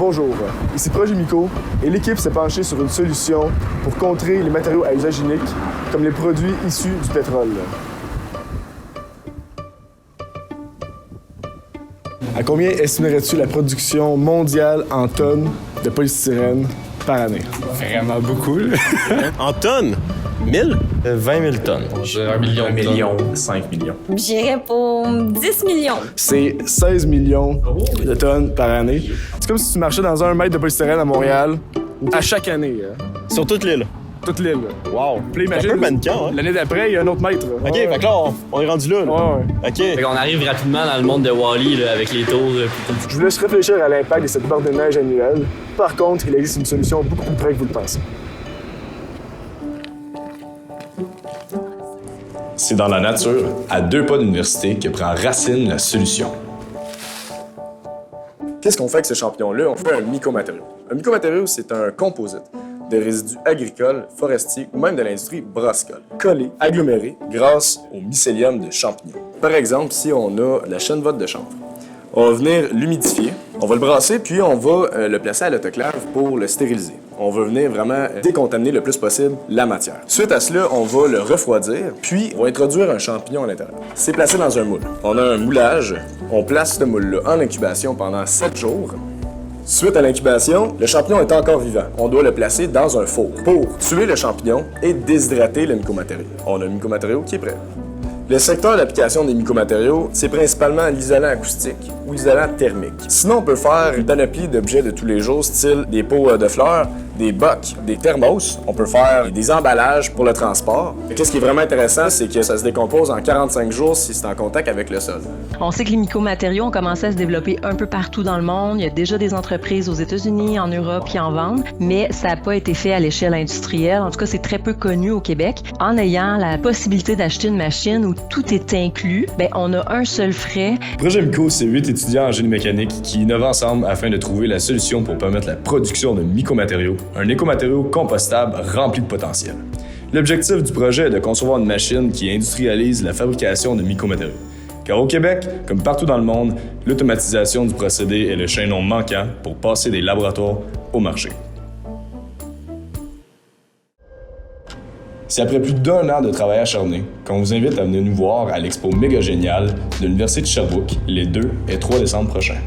Bonjour, ici Projet Mico et l'équipe s'est penchée sur une solution pour contrer les matériaux à usage unique, comme les produits issus du pétrole. À combien estimerais-tu la production mondiale en tonnes de polystyrène par année? Vraiment beaucoup, là. En tonnes? 1000? 20 000 tonnes. 1 million. 1 million, 5 millions. J'irais pour 10 millions. C'est 16 millions de tonnes par année. C'est comme si tu marchais dans 1 mètre de polystyrène à Montréal à chaque année. Sur toute l'île? Toute l'île. Wow! Puis C'est un peu mannequin, hein? L'année d'après, il y a un autre mètre. OK, fait que là, on est rendu là. Ouais. OK. Fait qu'on arrive rapidement dans le monde de Wall-E là, avec les tours. Je vous laisse réfléchir à l'impact de cette bordée de neige annuelle. Par contre, il existe une solution beaucoup plus près que vous le pensez. C'est dans la nature, à 2 pas d'université, que prend racine la solution. Qu'est-ce qu'on fait avec ce champignon-là? On fait un mycomatériau. Un mycomatériau, c'est un composite de résidus agricoles, forestiers ou même de l'industrie brassicole, collé, aggloméré grâce au mycélium de champignons. Par exemple, si on a la chènevotte de chanvre, on va venir l'humidifier, on va le brasser, puis on va le placer à l'autoclave pour le stériliser. On va venir vraiment décontaminer le plus possible la matière. Suite à cela, on va le refroidir, puis on va introduire un champignon à l'intérieur. C'est placé dans un moule. On a un moulage, on place ce moule-là en incubation pendant 7 jours. Suite à l'incubation, le champignon est encore vivant. On doit le placer dans un four pour tuer le champignon et déshydrater le mycomatériau. On a le mycomatériau qui est prêt. Le secteur d'application des mycomatériaux, c'est principalement l'isolant acoustique ou l'isolant thermique. Sinon, on peut faire une panoplie d'objets de tous les jours, style des pots de fleurs, des bocs, des thermos. On peut faire des emballages pour le transport. Qu'est-ce qui est vraiment intéressant, c'est que ça se décompose en 45 jours si c'est en contact avec le sol. On sait que les mycomatériaux ont commencé à se développer un peu partout dans le monde. Il y a déjà des entreprises aux États-Unis, en Europe qui en vendent, mais ça n'a pas été fait à l'échelle industrielle. En tout cas, c'est très peu connu au Québec. En ayant la possibilité d'acheter une machine où tout est inclus, on a un seul frais. Projet Mico, c'est 8 étudiants en génie mécanique qui innovent ensemble afin de trouver la solution pour permettre la production de mycomatériaux, un écomatériau compostable rempli de potentiel. L'objectif du projet est de concevoir une machine qui industrialise la fabrication de mycomatériaux. Car au Québec, comme partout dans le monde, l'automatisation du procédé est le chaînon manquant pour passer des laboratoires au marché. C'est après plus d'1 an de travail acharné qu'on vous invite à venir nous voir à l'expo Méga Génial de l'Université de Sherbrooke les 2 et 3 décembre prochains.